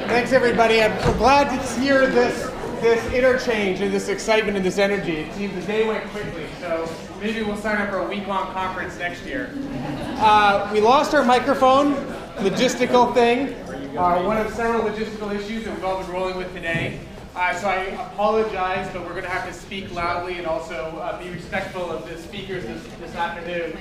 Thanks, everybody. I'm glad to hear this interchange and this excitement and this energy. It seems the day went quickly, so maybe we'll sign up for a week-long conference next year. We lost our microphone, logistical thing, one of several logistical issues that we've all been rolling with today. So I apologize, but we're going to have to speak loudly and also be respectful of the speakers this afternoon.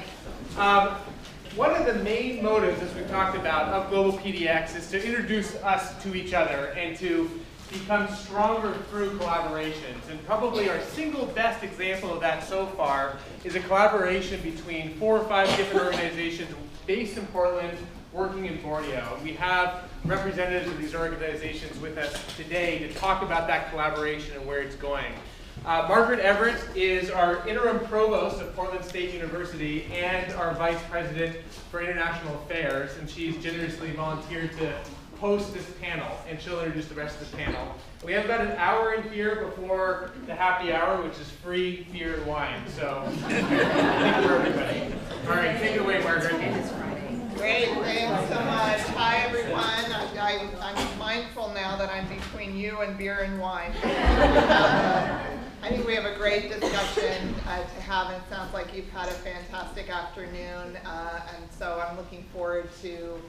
One of the main motives, as we've talked about, of GlobalPDX is to introduce us to each other and to become stronger through collaborations. And probably our single best example of that so far is a collaboration between 4 or 5 different organizations based in Portland, working in Borneo. We have representatives of these organizations with us today to talk about that collaboration and where it's going. Margaret Everett is our interim provost of Portland State University and our vice president for international affairs, and she's generously volunteered to host this panel, and she'll introduce the rest of the panel. We have about an hour in here before the happy hour, which is free beer and wine, so thank you for everybody. All right, take it away, Margaret. Great, thanks so much. Hi, everyone. I'm mindful now that I'm between you and beer and wine. I think we have a great discussion to have, and it sounds like you've had a fantastic afternoon, and so I'm looking forward to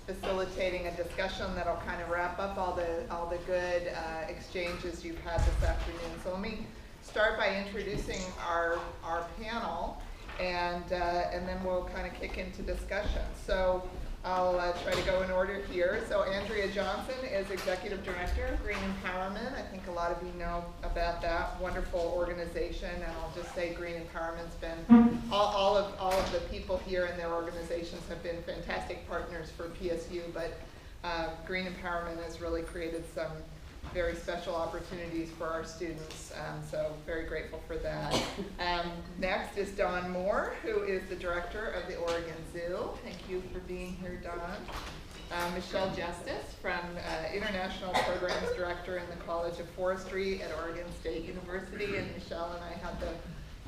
facilitating a discussion that'll kind of wrap up all the good exchanges you've had this afternoon. So let me start by introducing our panel, and then we'll kind of kick into discussion. So I'll try to go in order here. So Andrea Johnson is Executive Director of Green Empowerment. I think a lot of you know about that wonderful organization, and I'll just say Green Empowerment's been, all of the people here and their organizations have been fantastic partners for PSU, but Green Empowerment has really created some very special opportunities for our students, so very grateful for that. Next is Dawn Moore, who is the director of the Oregon Zoo. Thank you for being here, Dawn. Michele Justice, from International Programs Director in the College of Forestry at Oregon State University, and Michele and I had the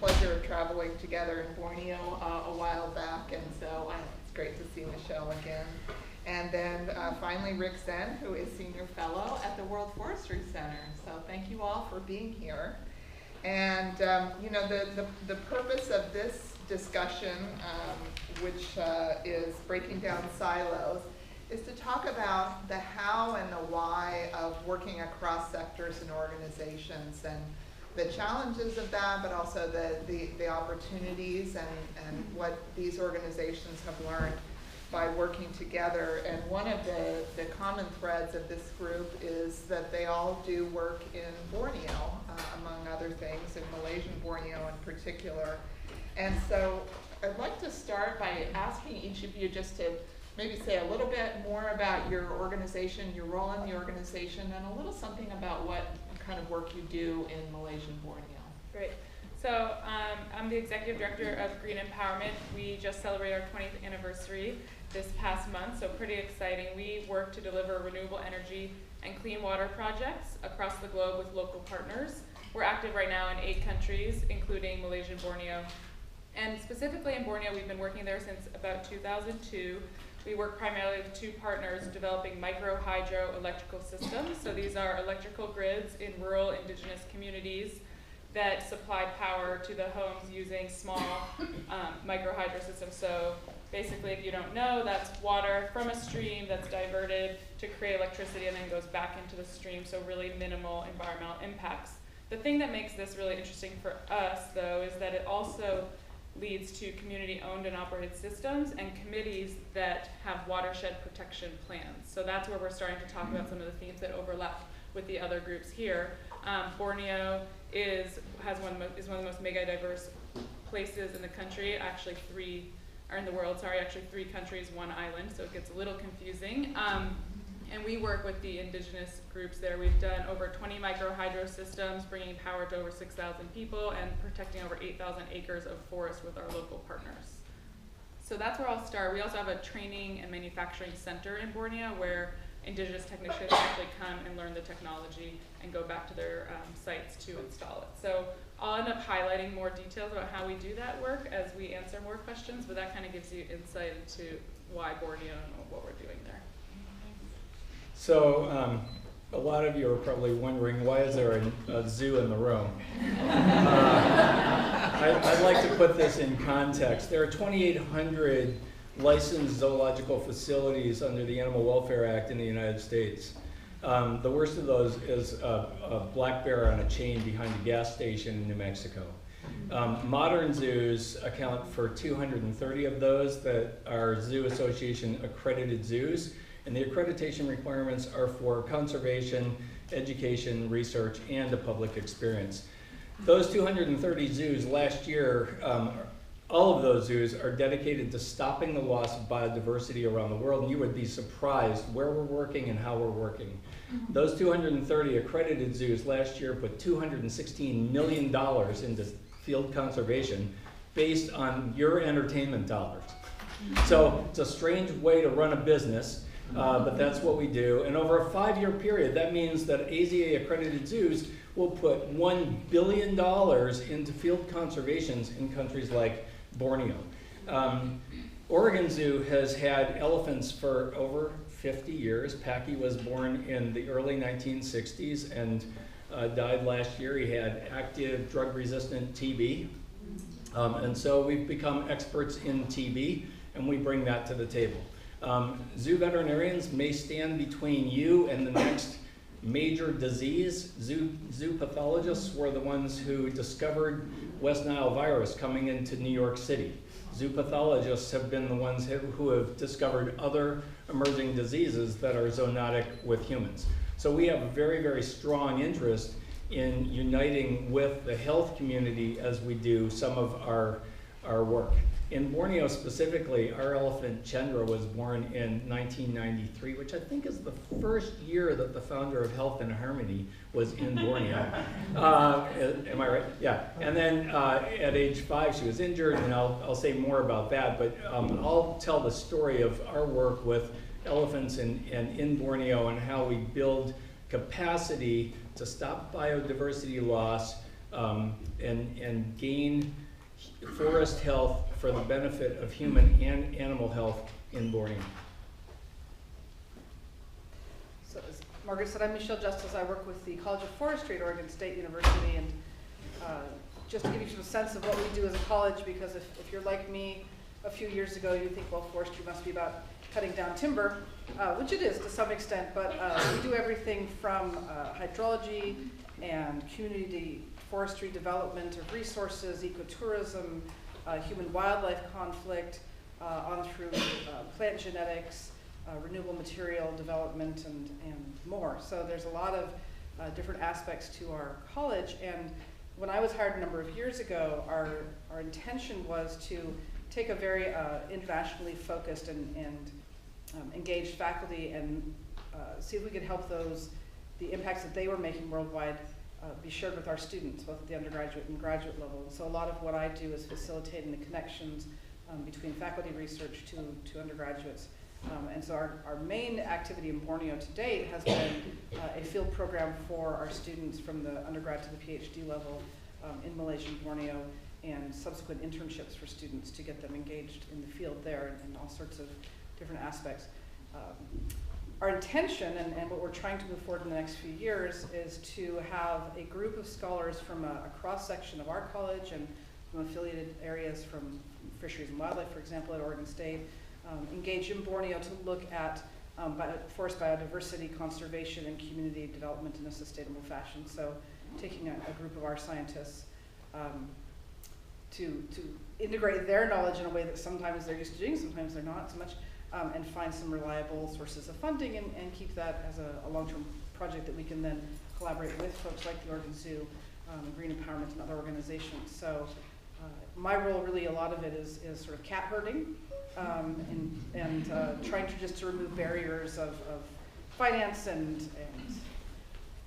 pleasure of traveling together in Borneo a while back, and so it's great to see Michele again. And then finally, Rick Zenn, who is Senior Fellow at the World Forestry Center. So thank you all for being here. And you know, the purpose of this discussion, which is breaking down silos, is to talk about the how and the why of working across sectors and organizations, and the challenges of that, but also the opportunities and what these organizations have learned by working together. And one of the common threads of this group is that they all do work in Borneo, among other things, in Malaysian Borneo in particular. And so I'd like to start by asking each of you just to maybe say a little bit more about your organization, your role in the organization, and a little something about what kind of work you do in Malaysian Borneo. Great. So I'm the Executive Director of Green Empowerment. We just celebrated our 20th anniversary this past month, so pretty exciting. We work to deliver renewable energy and clean water projects across the globe with local partners. We're active right now in 8 countries, including Malaysian Borneo. And specifically in Borneo, we've been working there since about 2002. We work primarily with 2 partners developing micro-hydro electrical systems. So these are electrical grids in rural indigenous communities that supply power to the homes using small micro-hydro systems. So basically, if you don't know, that's water from a stream that's diverted to create electricity and then goes back into the stream, so really minimal environmental impacts. The thing that makes this really interesting for us, though, is that it also leads to community-owned and operated systems and committees that have watershed protection plans. So that's where we're starting to talk about some of the themes that overlap with the other groups here. Borneo is one of the most mega diverse places in the country. Actually, in the world. Actually 3 countries, 1 island. So it gets a little confusing. And we work with the indigenous groups there. We've done over 20 micro-hydro systems, bringing power to over 6,000 people and protecting over 8,000 acres of forest with our local partners. So that's where I'll start. We also have a training and manufacturing center in Borneo where indigenous technicians actually come and learn the technology and go back to their sites to install it. So I'll end up highlighting more details about how we do that work as we answer more questions, but that kind of gives you insight into why Borneo and what we're doing there. So a lot of you are probably wondering, why is there a zoo in the room? I'd like to put this in context. There are 2,800 licensed zoological facilities under the Animal Welfare Act in the United States. The worst of those is a black bear on a chain behind a gas station in New Mexico. Modern zoos account for 230 of those that are Zoo Association accredited zoos, and the accreditation requirements are for conservation, education, research, and a public experience. Those 230 zoos last year, all of those zoos are dedicated to stopping the loss of biodiversity around the world, and you would be surprised where we're working and how we're working. Those 230 accredited zoos last year put $216 million into field conservation based on your entertainment dollars. So it's a strange way to run a business, but that's what we do. And over a 5-year period, that means that AZA accredited zoos will put $1 billion into field conservations in countries like Borneo. Oregon Zoo has had elephants for over 50 years. Packy was born in the early 1960s and died last year. He had active drug-resistant TB. And so we've become experts in TB, and we bring that to the table. Zoo veterinarians may stand between you and the next major disease. Zoo pathologists were the ones who discovered West Nile virus coming into New York City. Zoo pathologists have been the ones who have discovered other emerging diseases that are zoonotic with humans. So we have a very, very strong interest in uniting with the health community as we do some of our work. In Borneo specifically, our elephant Chandra was born in 1993, which I think is the first year that the founder of Health and Harmony was in Borneo. Am I right? Yeah. And then at age 5, she was injured, and I'll say more about that, but I'll tell the story of our work with elephants and in Borneo and how we build capacity to stop biodiversity loss and gain forest health for the benefit of human and animal health in Borneo. So as Margaret said, I'm Michele Justice. I work with the College of Forestry at Oregon State University, and just to give you some sense of what we do as a college, because if you're like me a few years ago, you think, well, forestry must be about cutting down timber, which it is to some extent, but we do everything from hydrology and community forestry development of resources, ecotourism, human-wildlife conflict, on through plant genetics, renewable material development, and more. So there's a lot of different aspects to our college. And when I was hired a number of years ago, our intention was to take a very internationally focused and engaged faculty and see if we could help the impacts that they were making worldwide be shared with our students, both at the undergraduate and graduate level. And so a lot of what I do is facilitating the connections between faculty research to undergraduates. And so our main activity in Borneo to date has been a field program for our students from the undergrad to the PhD level in Malaysia and Borneo, and subsequent internships for students to get them engaged in the field there in all sorts of different aspects. Our intention and what we're trying to move forward in the next few years is to have a group of scholars from a cross-section of our college and from affiliated areas from fisheries and wildlife, for example, at Oregon State, engage in Borneo to look at forest biodiversity, conservation, and community development in a sustainable fashion. So taking a group of our scientists to integrate their knowledge in a way that sometimes they're used to doing, sometimes they're not so much, and find some reliable sources of funding and keep that as a long-term project that we can then collaborate with folks like the Oregon Zoo, Green Empowerment, and other organizations. So my role, really, a lot of it is sort of cat herding and trying to remove barriers of finance and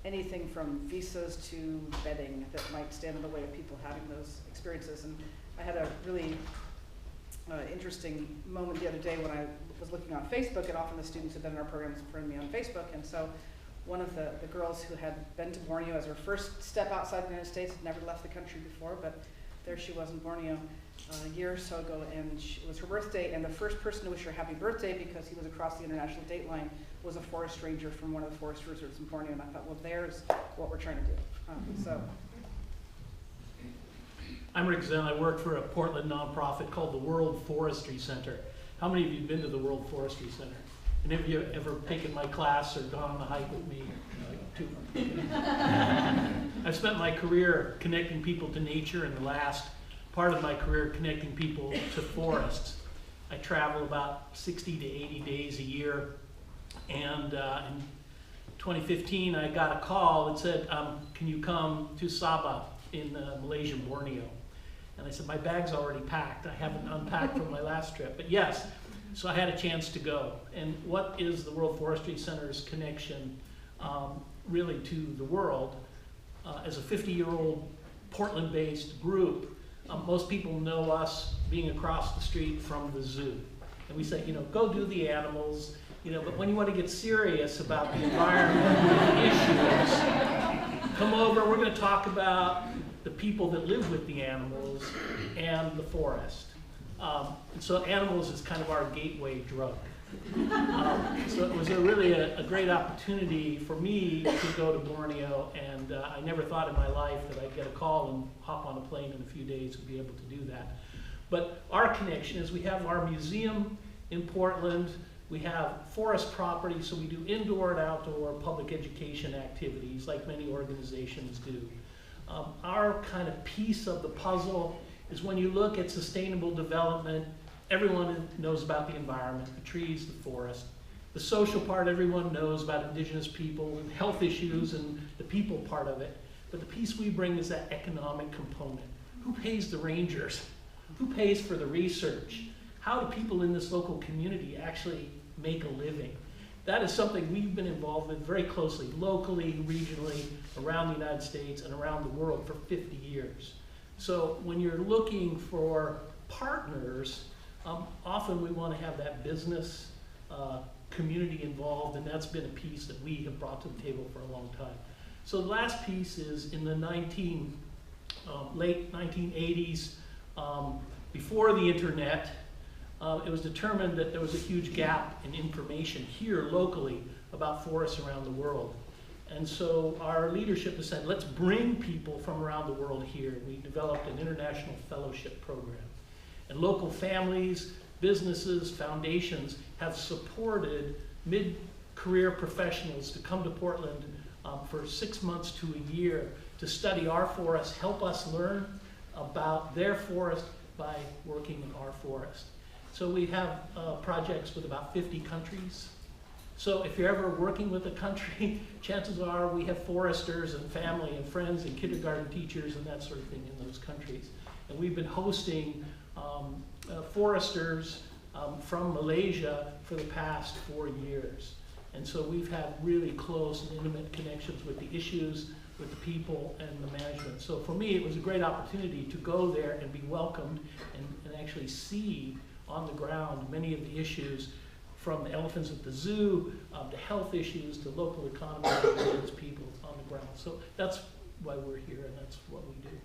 anything from visas to bedding that might stand in the way of people having those experiences. And I had a really interesting moment the other day when I was looking on Facebook, and often the students who've been in our programs friend me on Facebook, and so one of the girls who had been to Borneo as her first step outside the United States, had never left the country before, but there she was in Borneo, a year or so ago, and it was her birthday, and the first person to wish her happy birthday, because he was across the international date line, was a forest ranger from one of the forest reserves in Borneo, and I thought, well, there's what we're trying to do. I'm Rick Zenn. I work for a Portland nonprofit called the World Forestry Center. How many of you have been to the World Forestry Center? And have you ever taken my class or gone on a hike with me? Two. I've spent my career connecting people to nature, and the last part of my career connecting people to forests. I travel about 60 to 80 days a year, and in 2015 I got a call that said, can you come to Sabah in Malaysian Borneo? And I said, my bag's already packed. I haven't unpacked from my last trip, but yes. So I had a chance to go. And what is the World Forestry Center's connection really to the world? As a 50-year-old Portland-based group, most people know us being across the street from the zoo. And we say, go do the animals, but when you want to get serious about the environment issues, come over, we're going to talk about the people that live with the animals and the forest. And so animals is kind of our gateway drug. So it was really a great opportunity for me to go to Borneo, and I never thought in my life that I'd get a call and hop on a plane in a few days and be able to do that. But our connection is we have our museum in Portland, we have forest property, so we do indoor and outdoor public education activities like many organizations do. Our kind of piece of the puzzle is when you look at sustainable development, everyone knows about the environment, the trees, the forest. The social part, everyone knows about indigenous people and health issues and the people part of it. But the piece we bring is that economic component. Who pays the rangers? Who pays for the research? How do people in this local community actually make a living? That is something we've been involved with very closely, locally, regionally, around the United States and around the world for 50 years. So when you're looking for partners, often we want to have that business community involved, and that's been a piece that we have brought to the table for a long time. So the last piece is in the late 1980s, before the internet, it was determined that there was a huge gap in information here locally about forests around the world. And so our leadership has said, let's bring people from around the world here. We developed an international fellowship program. And local families, businesses, foundations have supported mid-career professionals to come to Portland for 6 months to a year to study our forests, help us learn about their forest by working in our forest. So we have projects with about 50 countries. So if you're ever working with a country, chances are we have foresters and family and friends and kindergarten teachers and that sort of thing in those countries. And we've been hosting foresters from Malaysia for the past 4 years. And so we've had really close and intimate connections with the issues, with the people, and the management. So for me, it was a great opportunity to go there and be welcomed and actually see on the ground many of the issues, from the elephants at the zoo, to health issues, to local economy, and its people on the ground. So that's why we're here, and that's what we do.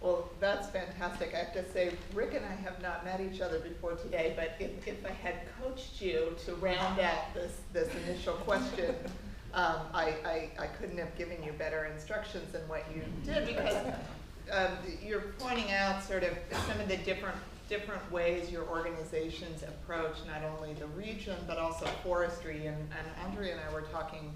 Well, that's fantastic. I have to say, Rick and I have not met each other before today, but if I had coached you to round out this initial question, I couldn't have given you better instructions than what you did, because you're pointing out sort of some of the different ways your organizations approach not only the region, but also forestry. And Andrea and I were talking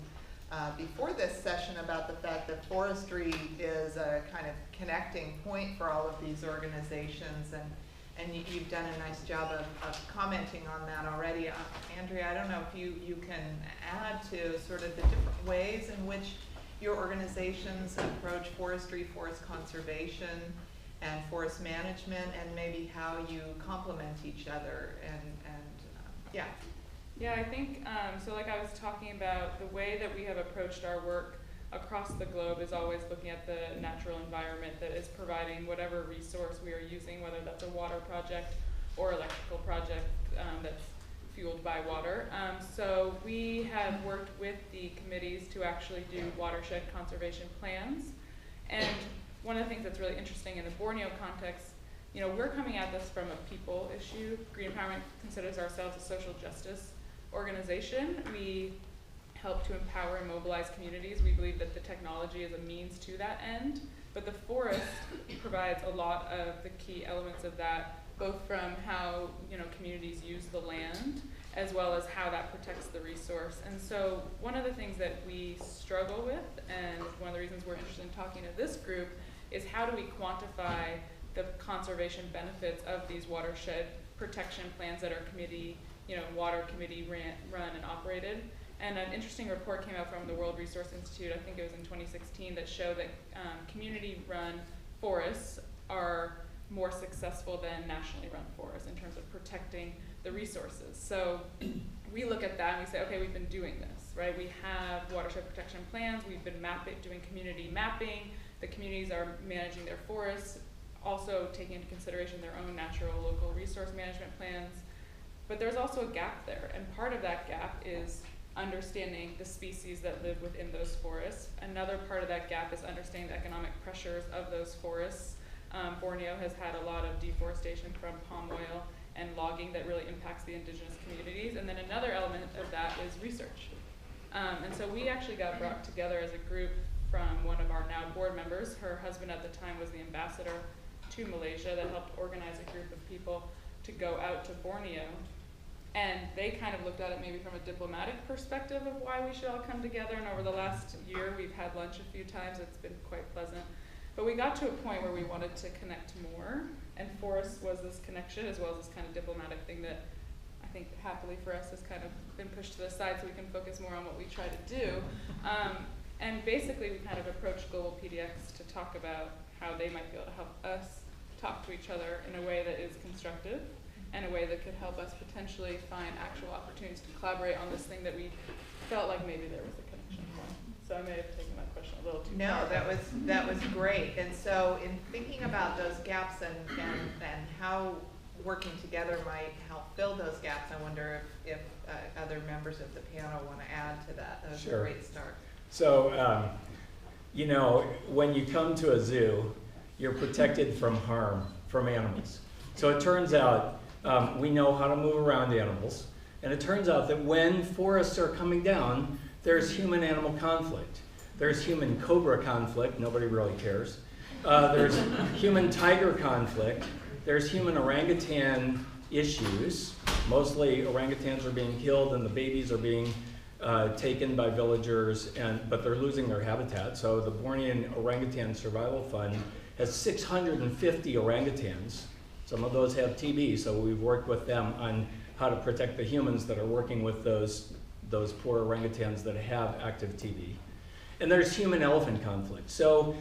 before this session about the fact that forestry is a kind of connecting point for all of these organizations, and you've done a nice job of commenting on that already. Andrea, I don't know if you can add to sort of the different ways in which your organizations approach forestry, forest conservation, and forest management, and maybe how you complement each other, and yeah. Yeah, I think, so like I was talking about, the way that we have approached our work across the globe is always looking at the natural environment that is providing whatever resource we are using, whether that's a water project or electrical project that's fueled by water. So we have worked with the committees to actually do watershed conservation plans. And one of the things that's really interesting in the Borneo context, we're coming at this from a people issue. Green Empowerment considers ourselves a social justice organization. We help to empower and mobilize communities. We believe that the technology is a means to that end, but the forest provides a lot of the key elements of that, both from how communities use the land, as well as how that protects the resource. And so one of the things that we struggle with, and one of the reasons we're interested in talking to this group, is how do we quantify the conservation benefits of these watershed protection plans that are water committee run and operated. And an interesting report came out from the World Resource Institute, I think it was in 2016, that showed that community-run forests are more successful than nationally run forests in terms of protecting the resources. So we look at that and we say, okay, we've been doing this, right? We have watershed protection plans, we've been doing community mapping, the communities are managing their forests, also taking into consideration their own natural local resource management plans. But there's also a gap there, and part of that gap is understanding the species that live within those forests. Another part of that gap is understanding the economic pressures of those forests. Borneo has had a lot of deforestation from palm oil and logging that really impacts the indigenous communities. And then another element of that is research. And so we actually got brought together as a group from one of our now board members. Her husband at the time was the ambassador to Malaysia that helped organize a group of people to go out to Borneo. And they kind of looked at it maybe from a diplomatic perspective of why we should all come together. And over the last year, we've had lunch a few times. It's been quite pleasant. But we got to a point where we wanted to connect more. And forest was this connection, as well as this kind of diplomatic thing that I think happily for us has kind of been pushed to the side so we can focus more on what we try to do. And basically, we kind of approached GlobalPDX to talk about how they might be able to help us talk to each other in a way that is constructive, and a way that could help us potentially find actual opportunities to collaborate on this thing that we felt like maybe there was a connection for. So I may have taken that question a little too far. No, that was great. And so in thinking about those gaps and how working together might help fill those gaps, I wonder if other members of the panel want to add to that. That was Sure. a great start. So, when you come to a zoo, you're protected from harm from animals. So it turns out we know how to move around animals. And it turns out that when forests are coming down, there's human-animal conflict. There's human-cobra conflict, nobody really cares. There's human-tiger conflict. There's human-orangutan issues. Mostly orangutans are being killed and the babies are being taken by villagers, but they're losing their habitat. So the Bornean Orangutan Survival Fund has 650 orangutans. Some of those have TB, so we've worked with them on how to protect the humans that are working with those poor orangutans that have active TB. And there's human-elephant conflict. So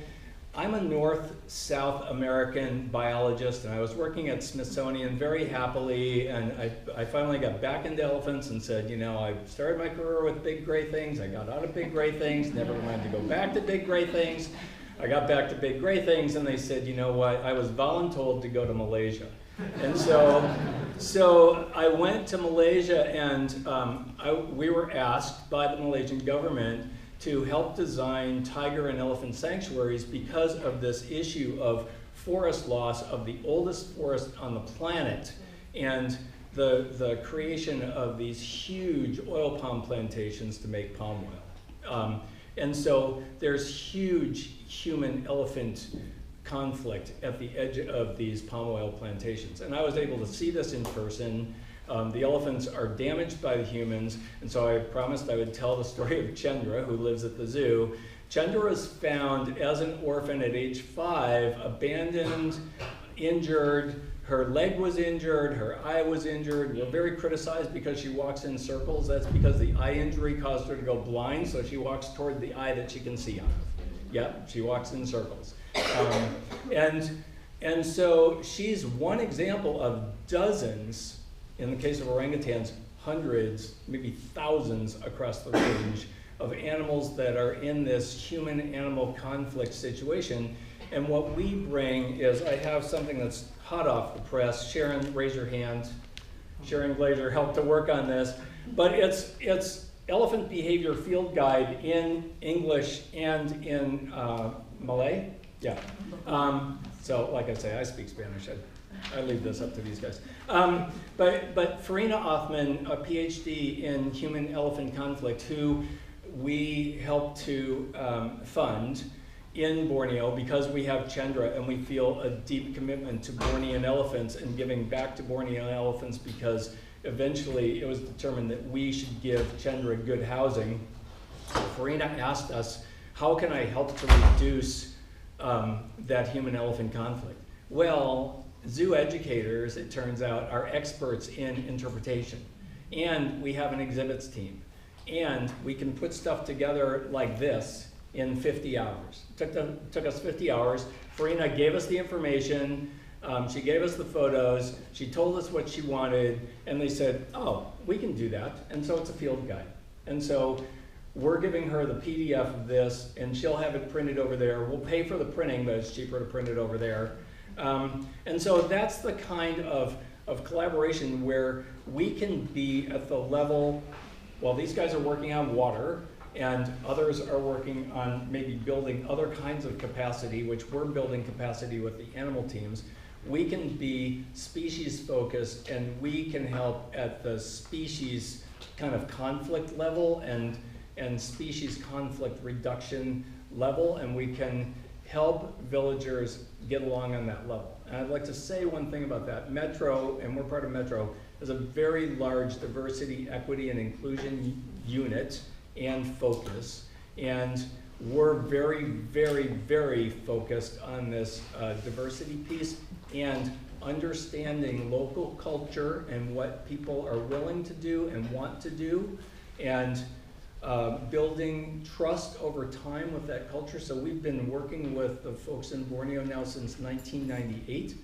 I'm a North-South American biologist, and I was working at Smithsonian very happily, and I finally got back into elephants and said, I started my career with big gray things, I got out of big gray things, never wanted to go back to big gray things. I got back to big gray things, and they said, you know what, I was voluntold to go to Malaysia. And so I went to Malaysia, and we were asked by the Malaysian government to help design tiger and elephant sanctuaries because of this issue of forest loss of the oldest forest on the planet, and the creation of these huge oil palm plantations to make palm oil. And so there's huge human-elephant conflict at the edge of these palm oil plantations. And I was able to see this in person. The elephants are damaged by the humans, and so I promised I would tell the story of Chandra, who lives at the zoo. Chandra was found as an orphan at age 5, abandoned, injured. Her leg was injured, her eye was injured. We're very criticized because she walks in circles. That's because the eye injury caused her to go blind, so she walks toward the eye that she can see out of. Yep, she walks in circles. And so she's one example of dozens, in the case of orangutans, hundreds, maybe thousands across the range of animals that are in this human-animal conflict situation. And what we bring is, I have something that's hot off the press. Sharon, raise your hand. Sharon Glazer helped to work on this. But it's Elephant Behavior Field Guide in English and in Malay. Yeah. So like I say, I speak Spanish. I leave this up to these guys. But Farina Othman, a PhD in human-elephant conflict, who we helped to fund in Borneo because we have Chandra and we feel a deep commitment to Bornean elephants and giving back to Bornean elephants because eventually it was determined that we should give Chandra good housing. Farina asked us, how can I help to reduce that human-elephant conflict? Well, zoo educators, it turns out, are experts in interpretation. And we have an exhibits team. And we can put stuff together like this in 50 hours. Took us 50 hours. Farina gave us the information. She gave us the photos. She told us what she wanted. And they said, oh, we can do that. And so it's a field guide. And so we're giving her the PDF of this, and she'll have it printed over there. We'll pay for the printing, but it's cheaper to print it over there. And so that's the kind of collaboration where we can be at the level, while these guys are working on water, and others are working on maybe building other kinds of capacity, which we're building capacity with the animal teams. We can be species focused, and we can help at the species kind of conflict level and species conflict reduction level, and we can help villagers get along on that level. And I'd like to say one thing about that. Metro, and we're part of Metro, is a very large diversity, equity, and inclusion unit and focus. And we're very, very, very focused on this diversity piece and understanding local culture and what people are willing to do and want to do, and building trust over time with that culture. So we've been working with the folks in Borneo now since 1998.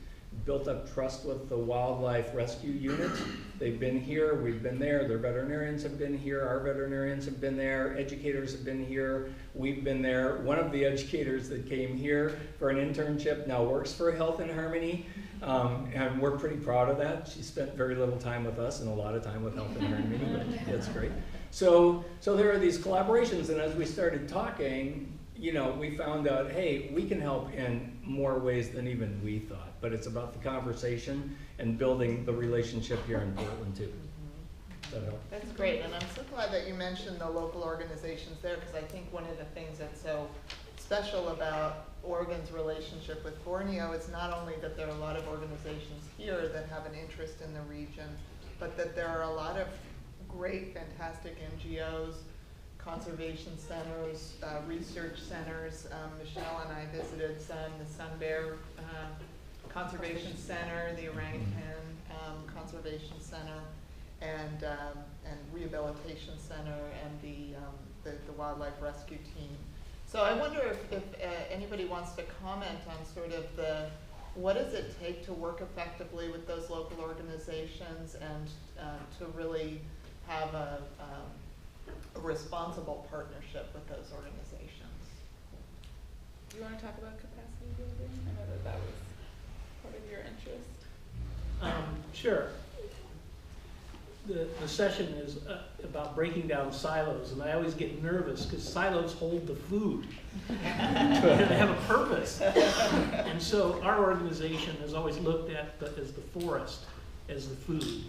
Built up trust with the wildlife rescue unit. They've been here, we've been there, their veterinarians have been here, our veterinarians have been there, educators have been here, we've been there. One of the educators that came here for an internship now works for Health and Harmony, and we're pretty proud of that. She spent very little time with us and a lot of time with Health and Harmony, but that's great. So there are these collaborations, and as we started talking, you know, we found out, hey, we can help in more ways than even we thought. But it's about the conversation and building the relationship here in Portland too. Does that help? That's great, and I'm so glad that you mentioned the local organizations there, because I think one of the things that's so special about Oregon's relationship with Borneo is not only that there are a lot of organizations here that have an interest in the region, but that there are a lot of great, fantastic NGOs, conservation centers, research centers. Michele and I visited Zenn, the Sun Bear Conservation Center, the Orangutan Conservation Center, and Rehabilitation Center, and the Wildlife Rescue Team. So I wonder if anybody wants to comment on sort of what does it take to work effectively with those local organizations and to really have a responsible partnership with those organizations. Do you want to talk about capacity building? I know that was part of your interest. Sure. The session is about breaking down silos, and I always get nervous because silos hold the food. They have a purpose. And so our organization has always looked at as the forest as the food.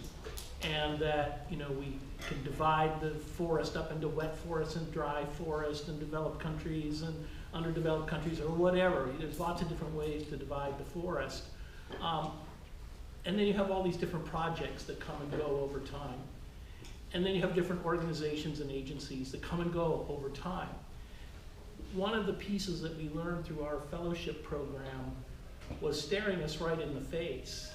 And that, you know, we can divide the forest up into wet forest and dry forest and developed countries and underdeveloped countries or whatever. There's lots of different ways to divide the forest. And then you have all these different projects that come and go over time. And then you have different organizations and agencies that come and go over time. One of the pieces that we learned through our fellowship program was staring us right in the face.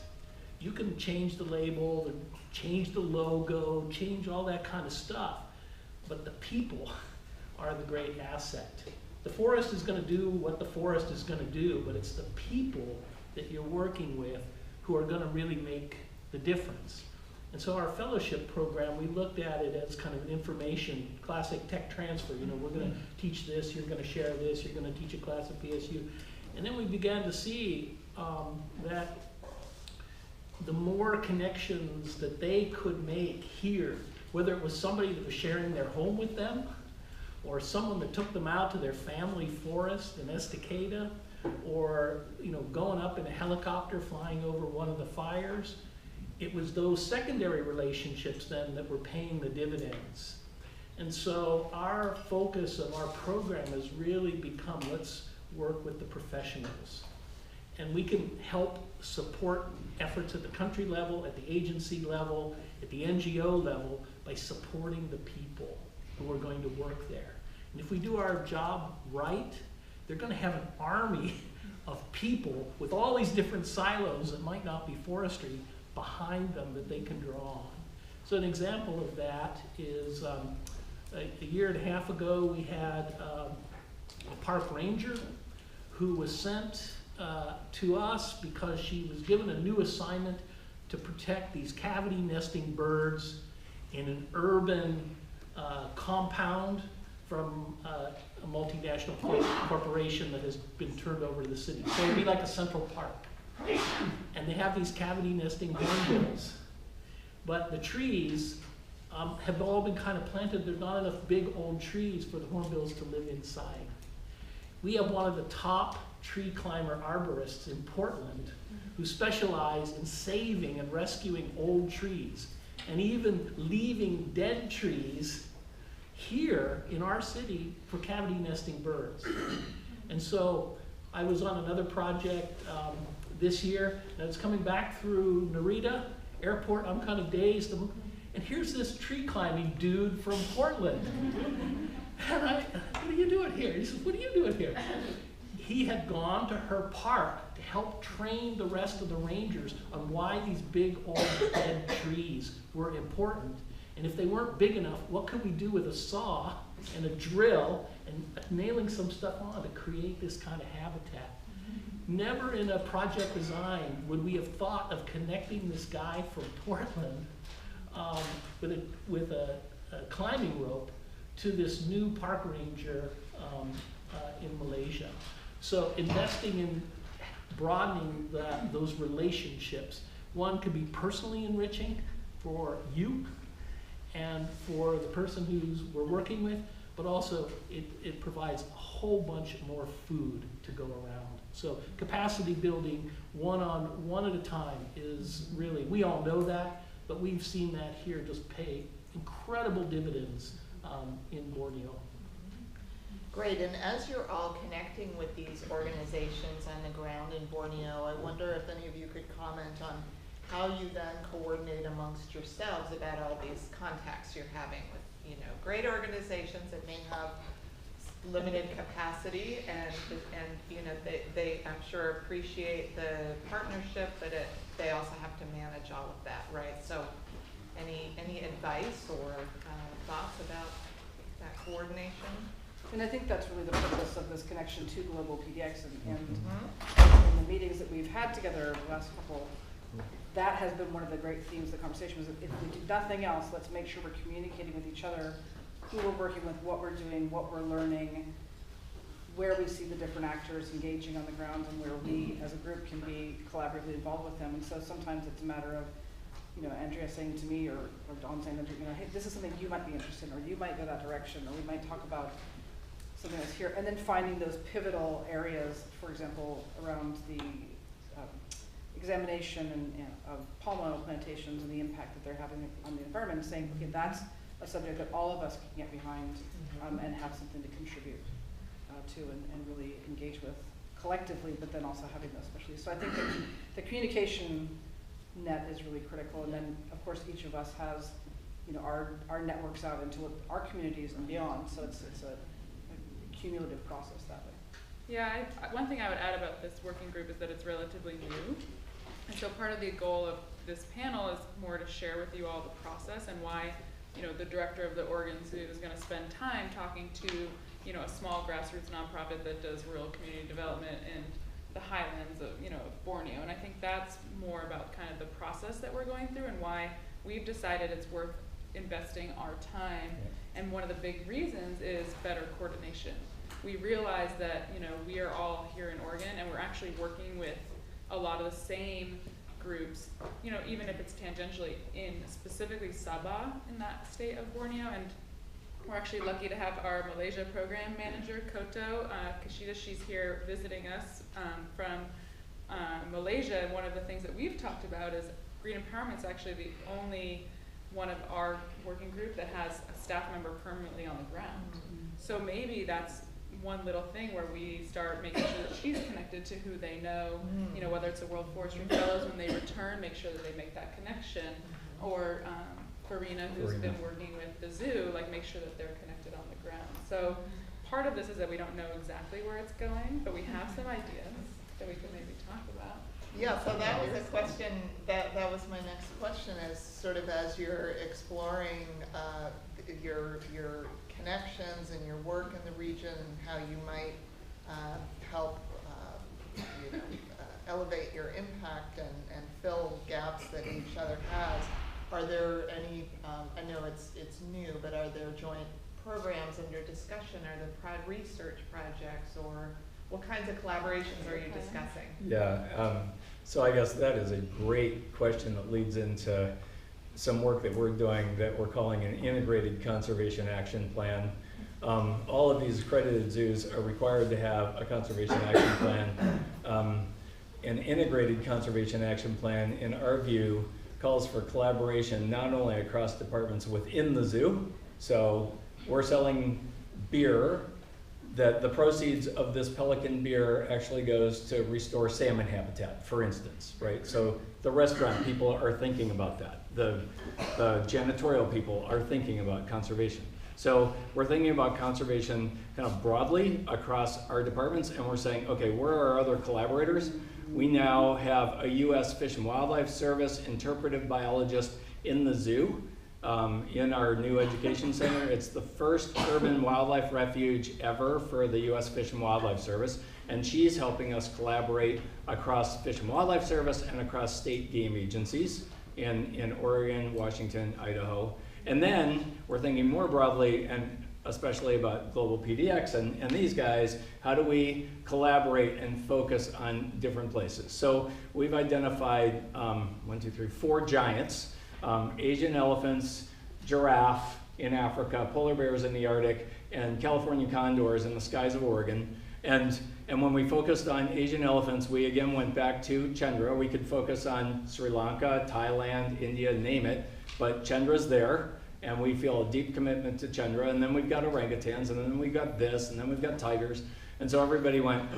You can change the label, change the logo, change all that kind of stuff, but the people are the great asset. The forest is going to do what the forest is going to do, but it's the people that you're working with who are going to really make the difference. And so our fellowship program, we looked at it as kind of an information, classic tech transfer. You know, we're going to teach this, you're going to share this, you're going to teach a class at PSU. And then we began to see that the more connections that they could make here, whether it was somebody that was sharing their home with them, or someone that took them out to their family forest in Estacada, or going up in a helicopter flying over one of the fires. It was those secondary relationships then that were paying the dividends. And so our focus of our program has really become, let's work with the professionals. And we can help support efforts at the country level, at the agency level, at the NGO level, by supporting the people who are going to work there. And if we do our job right, they're going to have an army of people with all these different silos that might not be forestry behind them that they can draw on. So an example of that is a year and a half ago we had a park ranger who was sent to us because she was given a new assignment to protect these cavity nesting birds in an urban compound from a multinational corporation that has been turned over to the city. So it'd be like a central park. And they have these cavity nesting hornbills. But the trees have all been kind of planted. There's not enough big old trees for the hornbills to live inside. We have one of the top tree climber arborists in Portland who specialize in saving and rescuing old trees and even leaving dead trees here in our city for cavity nesting birds. And so I was on another project this year, and it's coming back through Narita Airport. I'm kind of dazed. And here's this tree climbing dude from Portland. And what are you doing here? He says, what are you doing here? He had gone to her park to help train the rest of the rangers on why these big old dead trees were important. And if they weren't big enough, what could we do with a saw and a drill and nailing some stuff on to create this kind of habitat? Never in a project design would we have thought of connecting this guy from Portland with a climbing rope to this new park ranger in Malaysia. So investing in broadening those relationships. One could be personally enriching for you and for the person who's we're working with, but also it provides a whole bunch more food to go around. So capacity building one at a time is really, we all know that, but we've seen that here just pay incredible dividends in Borneo. Great, and as you're all connecting with these organizations on the ground in Borneo, I wonder if any of you could comment on how you then coordinate amongst yourselves about all these contacts you're having with, great organizations that may have limited capacity and they I'm sure appreciate the partnership, but they also have to manage all of that, right? So any advice or thoughts about that coordination? And I think that's really the purpose of this connection to GlobalPDX and in the meetings that we've had together the last couple, that has been one of the great themes of the conversation was if we do nothing else, let's make sure we're communicating with each other, who we're working with, what we're doing, what we're learning, where we see the different actors engaging on the ground and where we as a group can be collaboratively involved with them. And so sometimes it's a matter of, Andrea saying to me or Dawn saying, hey, this is something you might be interested in, or you might go that direction, or we might talk about something that's here, and then finding those pivotal areas, for example, around the examination of palm oil plantations and the impact that they're having on the environment, and saying, okay, that's a subject that all of us can get behind and have something to contribute to and really engage with collectively, but then also having those specialties. So I think that the communication net is really critical, and then of course each of us has our networks out into our communities and beyond, so it's a cumulative process that way. Yeah, one thing I would add about this working group is that it's relatively new. And so part of the goal of this panel is more to share with you all the process and why, the director of the Oregon Zoo is going to spend time talking to, a small grassroots nonprofit that does rural community development in the highlands of, Borneo. And I think that's more about kind of the process that we're going through and why we've decided it's worth investing our time. And one of the big reasons is better coordination. We realize that, we are all here in Oregon and we're actually working with a lot of the same groups, even if it's tangentially in specifically Sabah in that state of Borneo. And We're actually lucky to have our Malaysia program manager, Koto Kashida. She's here visiting us from Malaysia. And one of the things that we've talked about is green empowerment is actually the only one of our working group that has a staff member permanently on the ground. So maybe that's one little thing where we start making sure that she's connected to who they know, you know, whether it's the World Forestry Fellows, when they return, make sure that they make that connection, or Farina, who's been working with the zoo, like make sure that they're connected on the ground. So part of this is that we don't know exactly where it's going, but we have some ideas that we can maybe talk about. Yeah, so that was a question, that was my next question, is sort of as you're exploring your connections and your work in the region, how you might help elevate your impact and fill gaps that each other has. Are there any, I know it's new, but are there joint programs under discussion? Are there research projects, or what kinds of collaborations are you discussing? Yeah, so I guess that is a great question that leads into some work that we're doing that we're calling an integrated conservation action plan. All of these accredited zoos are required to have a conservation action plan. An integrated conservation action plan, in our view, calls for collaboration not only across departments within the zoo. So we're selling beer, that the proceeds of this pelican beer actually goes to restore salmon habitat, for instance, right? So the restaurant people are thinking about that. The janitorial people are thinking about conservation. So we're thinking about conservation kind of broadly across our departments, and we're saying, okay, where are our other collaborators? We now have a U.S. Fish and Wildlife Service interpretive biologist in the zoo, in our new education center. It's the first urban wildlife refuge ever for the U.S. Fish and Wildlife Service, and she's helping us collaborate across Fish and Wildlife Service and across state game agencies in Oregon, Washington, Idaho. And then we're thinking more broadly, and especially about GlobalPDX and these guys, how do we collaborate and focus on different places? So we've identified 4 giants, Asian elephants, giraffe in Africa, polar bears in the Arctic, and California condors in the skies of Oregon. And when we focused on Asian elephants, we again went back to Chandra. We could focus on Sri Lanka, Thailand, India, name it, but Chandra's there, and we feel a deep commitment to Chandra. And then we've got orangutans, and then we've got this, and then we've got tigers. And so everybody went,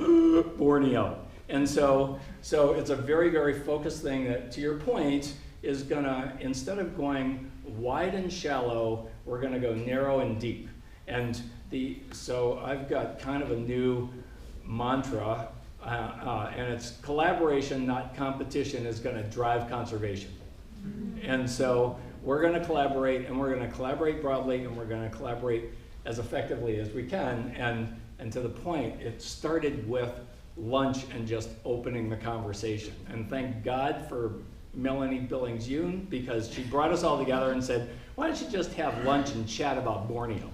Borneo. And so it's a very, very focused thing that, to your point, is gonna, instead of going wide and shallow, we're gonna go narrow and deep. And so I've got kind of a new mantra, and it's collaboration, not competition, is gonna drive conservation. And so we're gonna collaborate, and we're gonna collaborate broadly, and we're gonna collaborate as effectively as we can. And to the point, it started with lunch and just opening the conversation. And thank God for Melanie Billings-Yoon, because she brought us all together and said, why don't you just have lunch and chat about Borneo?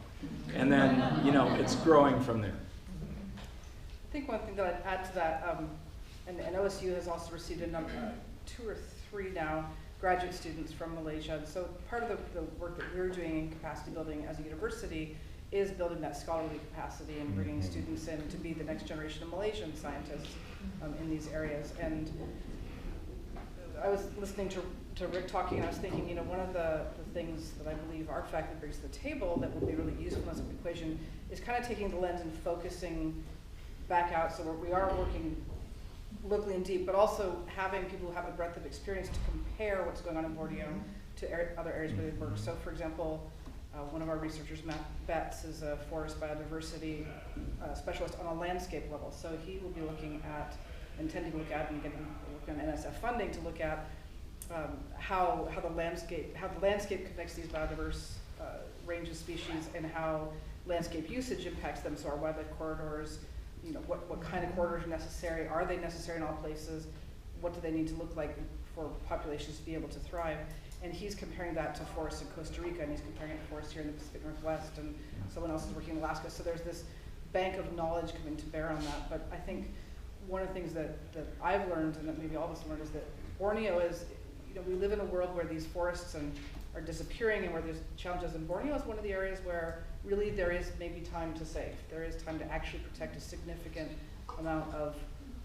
And then, it's growing from there. I think one thing that I'd add to that, and OSU has also received a number, 2 or 3 now, graduate students from Malaysia. And so part of the work that we're doing in capacity building as a university is building that scholarly capacity and bringing students in to be the next generation of Malaysian scientists in these areas. And I was listening to Rick talking, and I was thinking, one of the things that I believe our faculty brings to the table that will be really useful in this equation is kind of taking the lens and focusing back out, so we are working locally and deep, but also having people who have a breadth of experience to compare what's going on in Borneo to other areas where they work. So for example, one of our researchers, Matt Betts, is a forest biodiversity specialist on a landscape level. So he will be looking at, intending to look at, and getting working on NSF funding to look at how the landscape connects these biodiverse range of species, and how landscape usage impacts them. So our wildlife corridors, what kind of corridors are necessary? Are they necessary in all places? What do they need to look like for populations to be able to thrive? And he's comparing that to forests in Costa Rica, and he's comparing it to forests here in the Pacific Northwest, and someone else is working in Alaska. So there's this bank of knowledge coming to bear on that. But I think one of the things that I've learned, and that maybe all of us learned, is that Borneo is, we live in a world where these forests are disappearing and where there's challenges. In Borneo is one of the areas where really there is maybe time to save. There is time to actually protect a significant amount of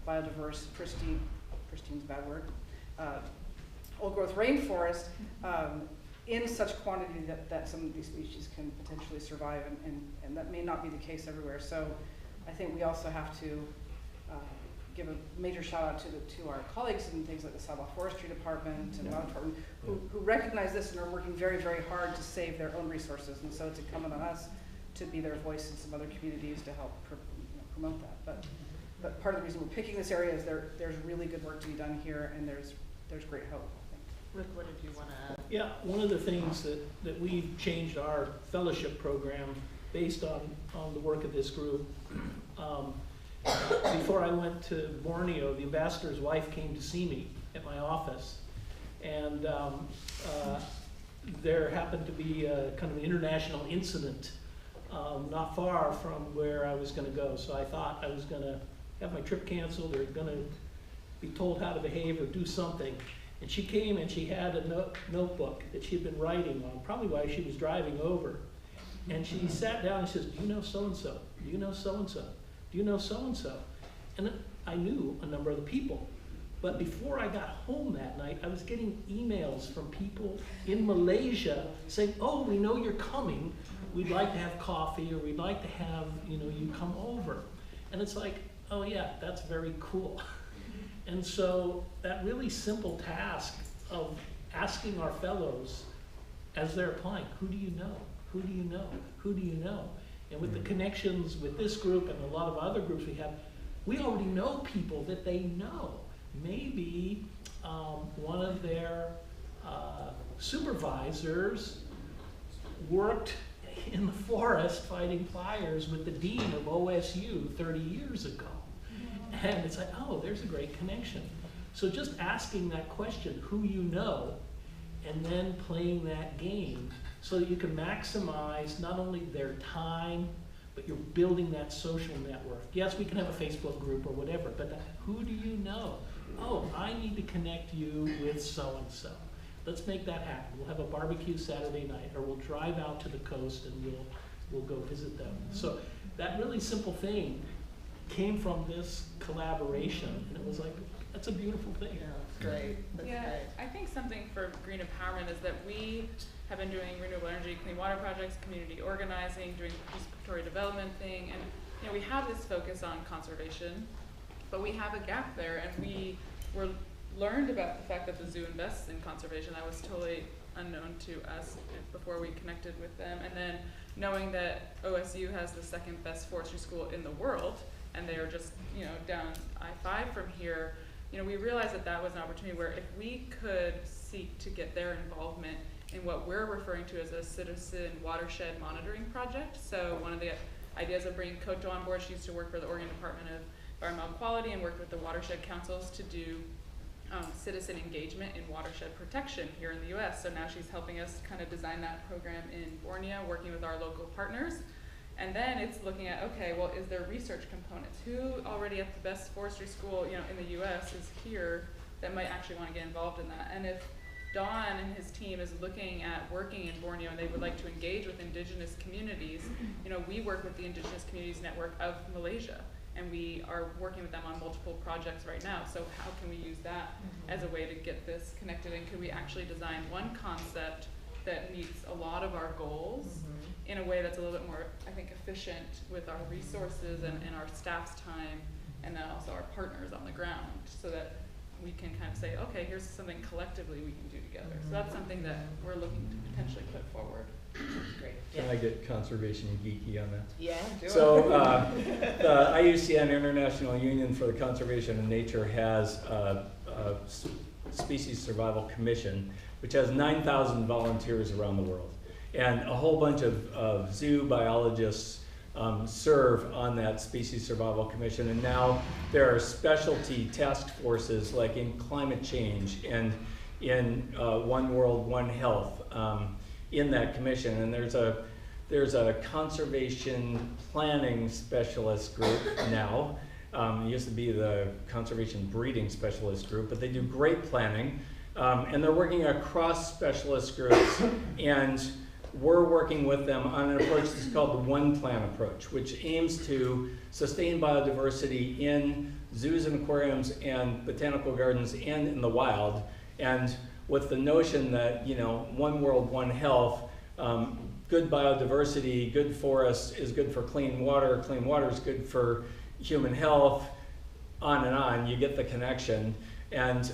biodiverse, pristine's a bad word, old growth rainforest in such quantity that some of these species can potentially survive, and that may not be the case everywhere. So I think we also have to give a major shout out to our colleagues in things like the Sava Forestry Department and Moderator, who recognize this and are working very, very hard to save their own resources. And so it's incumbent on us to be their voice in some other communities to help promote that. But part of the reason we're picking this area is there's really good work to be done here, and there's great hope, I think. Rick, what did you want to add? Yeah, one of the things that we've changed our fellowship program based on the work of this group. Before I went to Borneo, the ambassador's wife came to see me at my office, and there happened to be a kind of an international incident not far from where I was going to go. So I thought I was going to have my trip canceled or going to be told how to behave or do something. And she came and she had a notebook that she'd been writing on, probably while she was driving over. And she sat down and says, "Do you know so-and-so? Do you know so-and-so? Do you know so-and-so?" And I knew a number of the people. But before I got home that night, I was getting emails from people in Malaysia saying, "Oh, we know you're coming. We'd like to have coffee, or we'd like to have, you come over." And it's like, oh yeah, that's very cool. And so that really simple task of asking our fellows as they're applying, who do you know? Who do you know? Who do you know? And with the connections with this group and a lot of other groups we have, we already know people that they know. Maybe one of their supervisors worked in the forest fighting fires with the dean of OSU 30 years ago. And it's like, oh, there's a great connection. So just asking that question, who you know, and then playing that game so that you can maximize not only their time, but you're building that social network. Yes, we can have a Facebook group or whatever, but who do you know? Oh, I need to connect you with so-and-so. Let's make that happen. We'll have a barbecue Saturday night, or we'll drive out to the coast and we'll go visit them. So that really simple thing came from this collaboration, and it was like, that's a beautiful thing. Yeah, that's great. That's great. I think something for green empowerment is that we have been doing renewable energy, clean water projects, community organizing, doing participatory development thing, and we have this focus on conservation, but we have a gap there, and we learned about the fact that the zoo invests in conservation. That was totally unknown to us before we connected with them, and then knowing that OSU has the second best forestry school in the world, and they are just down I-5 from here, we realized that was an opportunity where if we could seek to get their involvement in what we're referring to as a citizen watershed monitoring project. So one of the ideas of bringing Koto on board, she used to work for the Oregon Department of Environmental Quality and worked with the watershed councils to do citizen engagement in watershed protection here in the US. So now she's helping us kind of design that program in Borneo, working with our local partners. And then it's looking at, okay, well, is there research components? Who already at the best forestry school in the US is here that might actually want to get involved in that? And if Don and his team is looking at working in Borneo and they would like to engage with indigenous communities, we work with the Indigenous Communities Network of Malaysia, and we are working with them on multiple projects right now. So how can we use that as a way to get this connected, and could we actually design one concept that meets a lot of our goals in a way that's a little bit more, I think, efficient with our resources and our staff's time, and then also our partners on the ground, so that we can kind of say, okay, here's something collectively we can do together. So that's something that we're looking to potentially put forward. Great. Can I get conservation geeky on that? Yeah, do it. So the IUCN, International Union for the Conservation of Nature, has a Species Survival Commission, which has 9,000 volunteers around the world. And a whole bunch of zoo biologists serve on that Species Survival Commission. And now there are specialty task forces like in climate change and in One World, One Health in that commission. And there's a conservation planning specialist group now. It used to be the conservation breeding specialist group, but they do great planning. And they're working across specialist groups, and we're working with them on an approach that's called the One Plan approach, which aims to sustain biodiversity in zoos and aquariums and botanical gardens and in the wild, and with the notion that, you know, one world, one health, good biodiversity, good forests is good for clean water is good for human health, on and on, you get the connection. And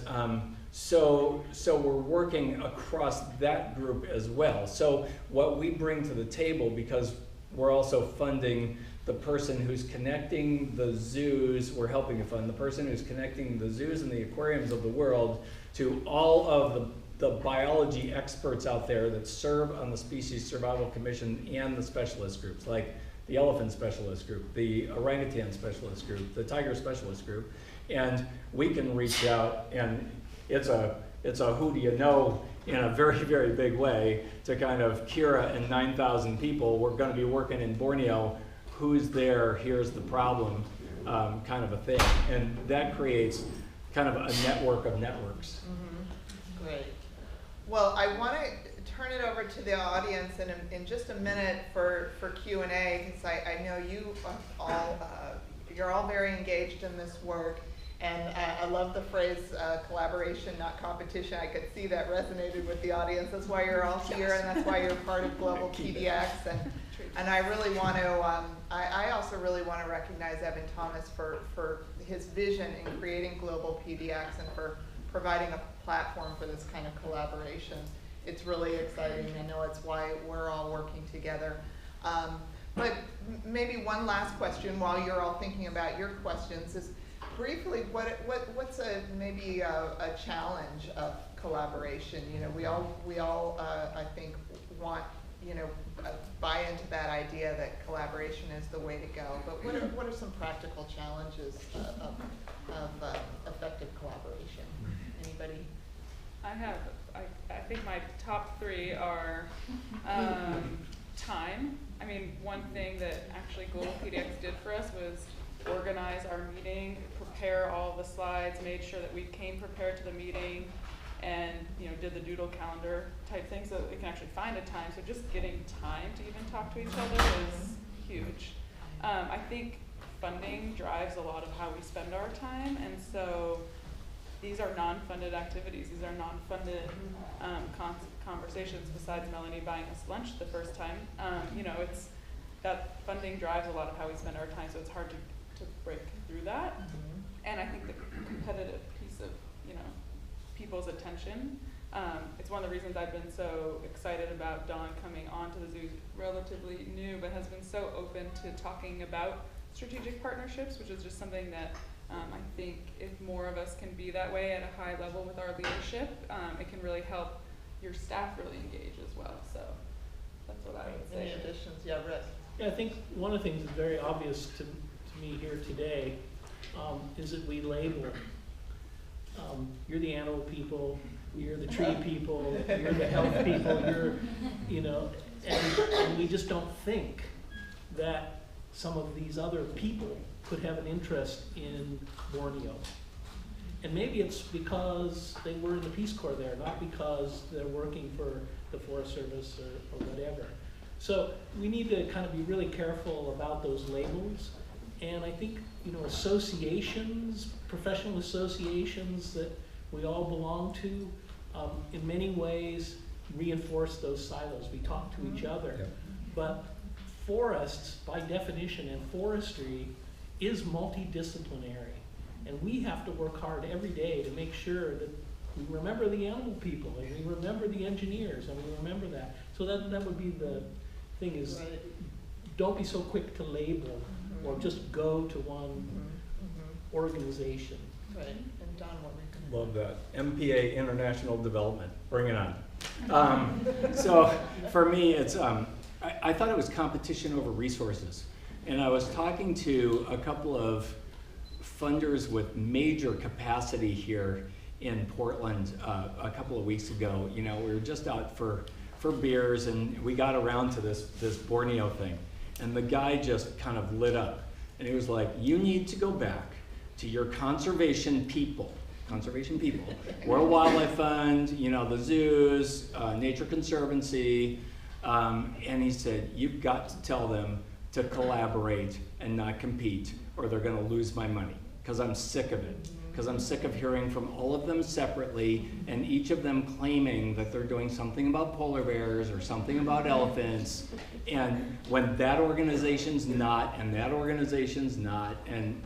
so we're working across that group as well. So what we bring to the table, because we're also funding the person who's connecting the zoos, we're helping to fund the person who's connecting the zoos and the aquariums of the world to all of the biology experts out there that serve on the Species Survival Commission and the specialist groups, like the elephant specialist group, the orangutan specialist group, the tiger specialist group. And we can reach out, and it's a who do you know in a very, very big way to kind of Kira and 9,000 people. We're going to be working in Borneo. Who's there? Here's the problem, kind of a thing. And that creates kind of a network of networks. Mm-hmm. Great. Well, I want to turn it over to the audience in just a minute for Q&A, because I know you all, you're all very engaged in this work. And I love the phrase collaboration, not competition. I could see that resonated with the audience. That's why you're all here, and that's why you're part of GlobalPDX. And I really want to, I also really want to recognize Evan Thomas for his vision in creating GlobalPDX and for providing a platform for this kind of collaboration. It's really exciting. I know it's why we're all working together. But maybe one last question while you're all thinking about your questions is, briefly, what's maybe a challenge of collaboration? You know, we all I think want, you know, buy into that idea that collaboration is the way to go. But what are some practical challenges of effective collaboration? Anybody? I think my top three are time. I mean, one thing that actually GlobalPDX did for us was organize our meeting, prepare all the slides, made sure that we came prepared to the meeting, and, you know, did the doodle calendar type thing so that we can actually find a time. So just getting time to even talk to each other is huge. I think funding drives a lot of how we spend our time, and so these are non-funded activities. These are non-funded conversations, besides Melanie buying us lunch the first time. You know, it's that funding drives a lot of how we spend our time, so it's hard to break through that. Mm-hmm. And I think the competitive piece of, you know, people's attention, it's one of the reasons I've been so excited about Dawn coming onto the zoo, relatively new, but has been so open to talking about strategic partnerships, which is just something that I think if more of us can be that way at a high level with our leadership, it can really help your staff really engage as well. So that's what I would say. Any additions? Yeah, Rick. Yeah, I think one of the things that's very obvious to me here today is that we label. You're the animal people, you're the tree people, you're the health people, you're, you know, and we just don't think that some of these other people could have an interest in Borneo. And maybe it's because they were in the Peace Corps there, not because they're working for the Forest Service or whatever. So we need to kind of be really careful about those labels. And I think, you know, associations, professional associations that we all belong to, in many ways reinforce those silos. We talk to each other. Yep. But forests, by definition, and forestry is multidisciplinary. And we have to work hard every day to make sure that we remember the animal people, and we remember the engineers, and we remember that. So that would be the thing is, right. Don't be so quick to label or just go to one organization. Right. And Don, what were you going to Love that. MPA International Development. Bring it on. So for me, it's I thought it was competition over resources. And I was talking to a couple of funders with major capacity here in Portland a couple of weeks ago. You know, we were just out for beers, and we got around to this Borneo thing. And the guy just kind of lit up. And he was like, you need to go back to your conservation people conservation people, World Wildlife Fund, you know, the zoos, Nature Conservancy, and he said, you've got to tell them to collaborate and not compete, or they're gonna lose my money, because I'm sick of it. Because I'm sick of hearing from all of them separately, and each of them claiming that they're doing something about polar bears or something about elephants, and when that organization's not, and that organization's not, and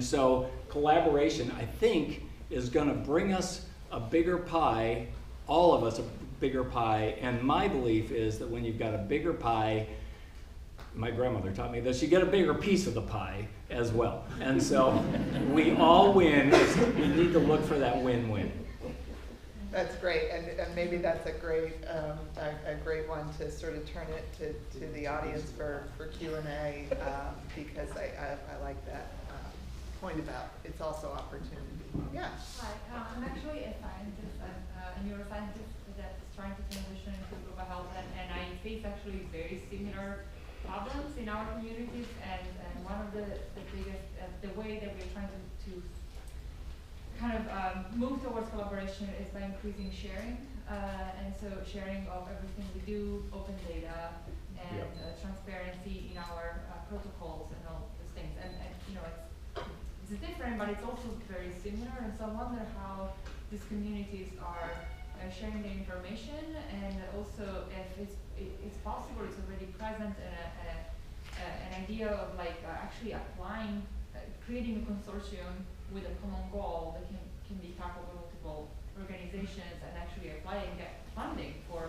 so collaboration, I think, is gonna bring us a bigger pie, all of us a bigger pie, and my belief is that when you've got a bigger pie, my grandmother taught me this, you get a bigger piece of the pie as well. And so we all win. We need to look for that win-win. That's great, and maybe that's a great one to sort of turn it to the audience for Q&A, because I like that point about it's also opportunity. Yeah. Hi, I'm actually a scientist, a neuroscientist that's trying to transition into global health, and I face actually very similar problems in our communities, and one of the biggest, the way that we're trying to kind of move towards collaboration is by increasing sharing, and so sharing of everything we do, open data, and transparency in our protocols and all those things, and you know, it's different, but it's also very similar, and so I wonder how these communities are sharing the information, and also if it's possible, it's already present, an idea of like actually applying, creating a consortium with a common goal that can be tackled by multiple organizations, and actually apply and get funding for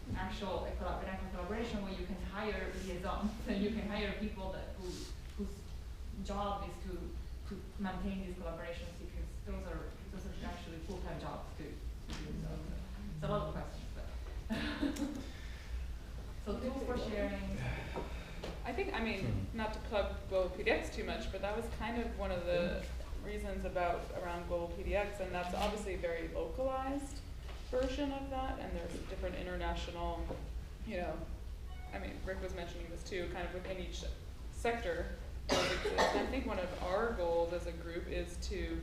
an actual collaboration where you can hire liaisons, and you can hire people whose job is to maintain these collaborations, because those are actually full-time jobs to do so. It's a lot of questions, but so tools for sharing. I think, I mean, not to plug GlobalPDX too much, but that was kind of one of the reasons around GlobalPDX, and that's obviously a very localized version of that, and there's different international, you know, I mean, Rick was mentioning this too, kind of within each sector. And I think one of our goals as a group is to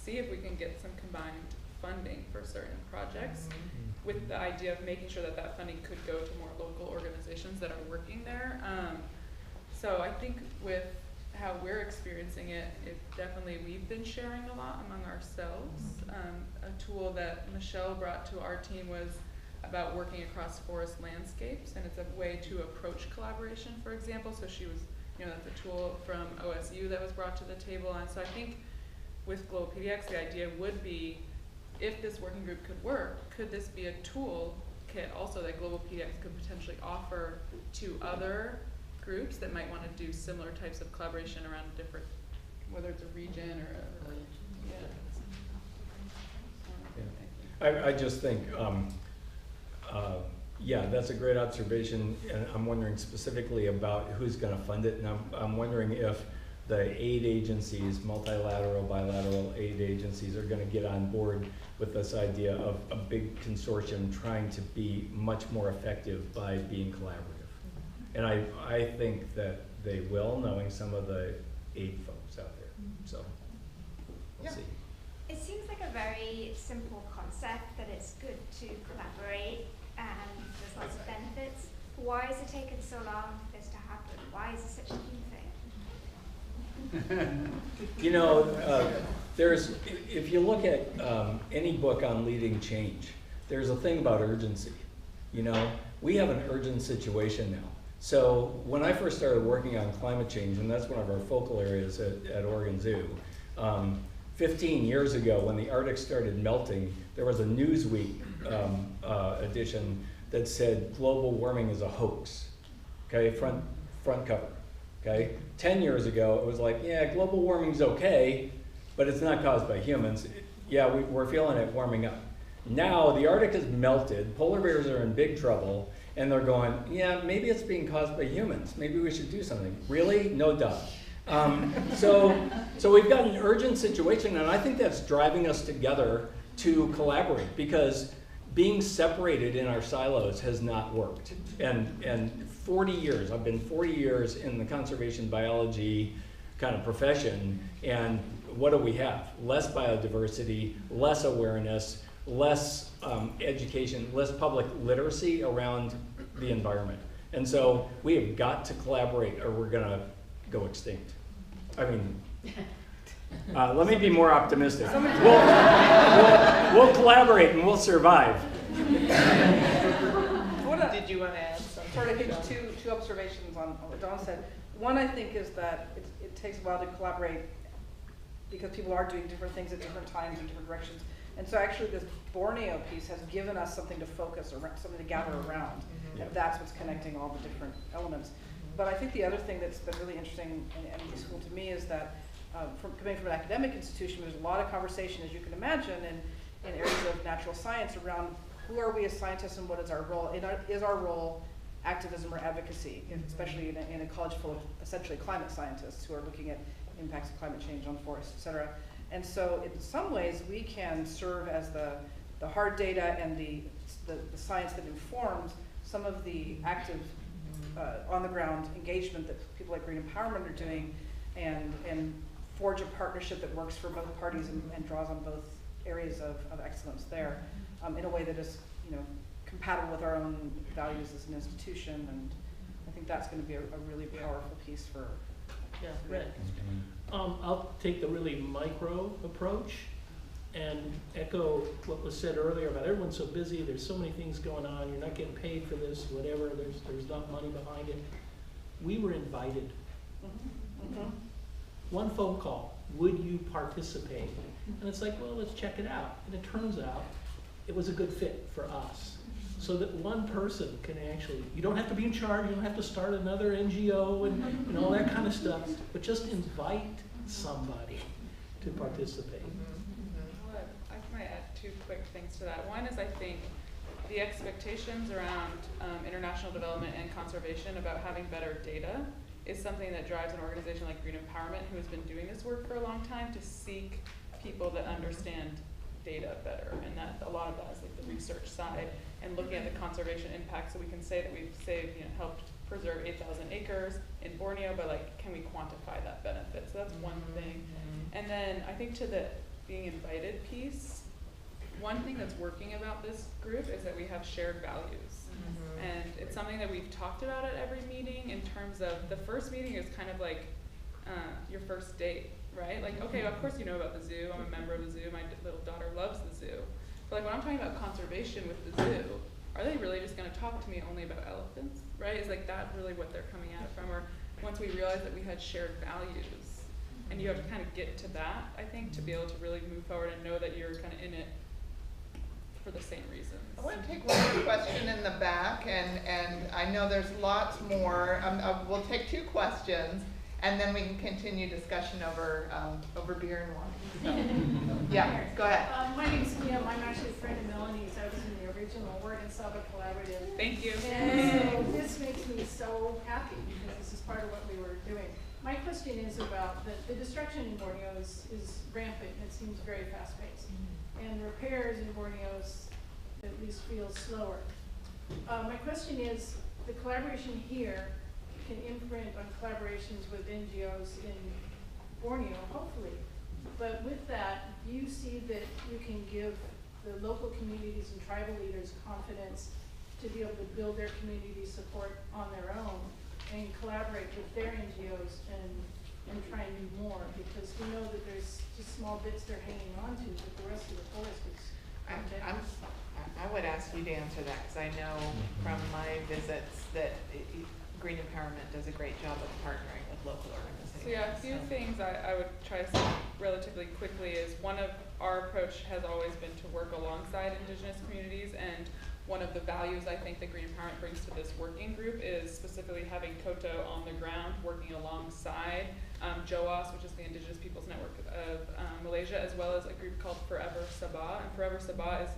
see if we can get some combined funding for certain projects, with the idea of making sure that that funding could go to more local organizations that are working there. So I think with how we're experiencing it, definitely we've been sharing a lot among ourselves. A tool that Michele brought to our team was about working across forest landscapes, and it's a way to approach collaboration, for example. So she was, you know, that's a tool from OSU that was brought to the table. And so I think with GlobalPDX, the idea would be, if this working group could work, could this be a toolkit also that GlobalPDX could potentially offer to other groups that might want to do similar types of collaboration around a different, whether it's a region or I just think, yeah, that's a great observation, and I'm wondering specifically about who's going to fund it, and I'm wondering if the aid agencies, multilateral, bilateral aid agencies, are going to get on board with this idea of a big consortium trying to be much more effective by being collaborative. And I think that they will, knowing some of the aid folks out there. So we'll see. It seems like a very simple concept, that it's good to collaborate and there's lots of benefits. Why has it taken so long for this to happen? Why is it such a new thing? You know, if you look at any book on leading change, there's a thing about urgency. You know, we have an urgent situation now. So when I first started working on climate change, and that's one of our focal areas at Oregon Zoo, 15 years ago when the Arctic started melting, there was a Newsweek edition that said global warming is a hoax, okay, front cover, okay? 10 years ago, it was like, yeah, global warming's okay, but it's not caused by humans. Yeah, we're feeling it warming up. Now, the Arctic has melted, polar bears are in big trouble, and they're going, yeah, maybe it's being caused by humans. Maybe we should do something. Really? No duh. So we've got an urgent situation, and I think that's driving us together to collaborate, because being separated in our silos has not worked. And 40 years, I've been 40 years in the conservation biology kind of profession, and what do we have? Less biodiversity, less awareness, less education, less public literacy around the environment. And so we have got to collaborate or we're gonna go extinct. I mean, let me be more optimistic. We'll collaborate and we'll survive. Did you want to add something? Sort of two observations on what Dawn said. One, I think, is that it takes a while to collaborate because people are doing different things at different times in different directions. And so actually this Borneo piece has given us something to focus around, something to gather around. And that's what's connecting all the different elements. But I think the other thing that's been really interesting and useful to me is that coming from an academic institution, there's a lot of conversation, as you can imagine, in areas of natural science around who are we as scientists and what is our role? Is our role activism or advocacy, especially in a college full of essentially climate scientists who are looking at impacts of climate change on forests, et cetera. And so in some ways, we can serve as the hard data and the science that informs some of the active on-the-ground engagement that people like Green Empowerment are doing and forge a partnership that works for both parties and draws on both areas of excellence there in a way that is, compatible with our own values as an institution. And I think that's going to be a really powerful piece for. Yeah, right. I'll take the really micro approach and echo what was said earlier about everyone's so busy, there's so many things going on, you're not getting paid for this, whatever, there's not money behind it. We were invited. One phone call, would you participate? And it's like, well, let's check it out. And it turns out it was a good fit for us. So that one person can actually, you don't have to be in charge, you don't have to start another NGO and all that kind of stuff, but just invite somebody to participate. I might add two quick things to that. One is I think the expectations around international development and conservation about having better data is something that drives an organization like Green Empowerment, who has been doing this work for a long time, to seek people that understand data better, and that a lot of that is like the research side and looking at the conservation impact, so we can say that we've saved, helped preserve 8,000 acres in Borneo, but like, can we quantify that benefit? So that's one thing. And then I think to the being invited piece, one thing that's working about this group is that we have shared values. And it's something that we've talked about at every meeting in terms of the first meeting is kind of like your first date, right? Like, okay, of course you know about the zoo, I'm a member of the zoo, my little daughter loves the zoo. But like when I'm talking about conservation with the zoo, are they really just gonna talk to me only about elephants, right? Is like that really what they're coming at it from? Or once we realized that we had shared values, and you have to kind of get to that, I think, to be able to really move forward and know that you're kind of in it for the same reasons. I want to take one more question in the back, and I know there's lots more. We'll take two questions, and then we can continue discussion over beer and wine. So, yeah, go ahead. My name's Kim. I'm actually a friend of Melanie's. I was in the original Oregon Sava Collaborative. Thank you. And so this makes me so happy because this is part of what we were doing. My question is about the destruction in Borneo is rampant. It seems very fast-paced. And the repairs in Borneo at least feels slower. My question is, the collaboration here can imprint on collaborations with NGOs in Borneo, hopefully. But with that, do you see that you can give the local communities and tribal leaders confidence to be able to build their community support on their own and collaborate with their NGOs and try and do more? Because we know that there's just small bits they're hanging on to, but the rest of the forest is I would ask you to answer that, because I know from my visits that Green Empowerment does a great job of partnering with local organizations. So yeah, a few things I would try to say relatively quickly is one of our approach has always been to work alongside indigenous communities, and one of the values I think that Green Empowerment brings to this working group is specifically having Koto on the ground working alongside JOAS, which is the Indigenous Peoples Network of Malaysia, as well as a group called Forever Sabah. And Forever Sabah is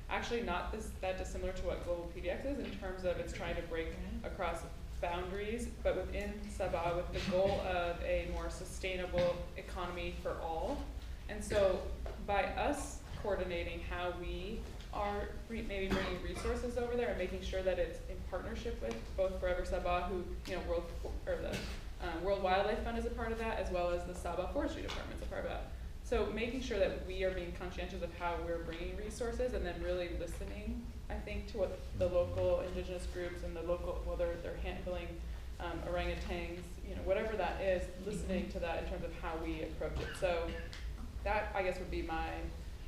actually not that dissimilar to what GlobalPDX is in terms of it's trying to break across boundaries, but within Sabah with the goal of a more sustainable economy for all. And so by us coordinating how we are maybe bringing resources over there and making sure that it's in partnership with both Forever Sabah, who, the World Wildlife Fund is a part of that, as well as the Sabah Forestry Department is a part of that. So making sure that we are being conscientious of how we're bringing resources and then really listening, I think, to what the local indigenous groups and the local, whether they're handling orangutans, whatever that is, listening to that in terms of how we approach it. So that, I guess, would be my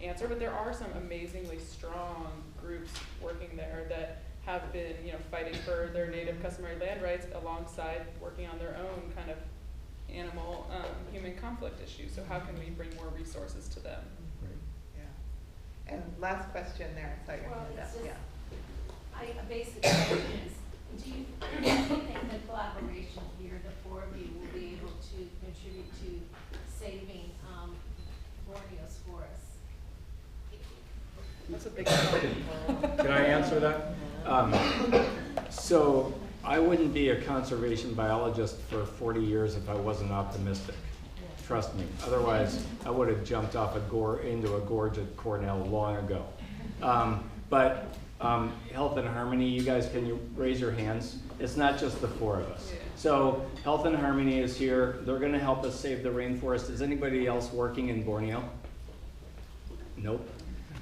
answer. But there are some amazingly strong groups working there that have been, fighting for their native customary land rights alongside working on their own kind of animal human conflict issues. So how can we bring more resources to them? Yeah. And last question there. So a basic question is, do you think that collaboration here, the four of you, will be able to contribute to saving Borneo's forests? That's a big question. Can I answer that? So I wouldn't be a conservation biologist for 40 years if I wasn't optimistic. Trust me. Otherwise, I would have jumped off into a gorge at Cornell long ago. But Health and Harmony, you guys, can you raise your hands? It's not just the four of us. So Health and Harmony is here. They're going to help us save the rainforest. Is anybody else working in Borneo? Nope.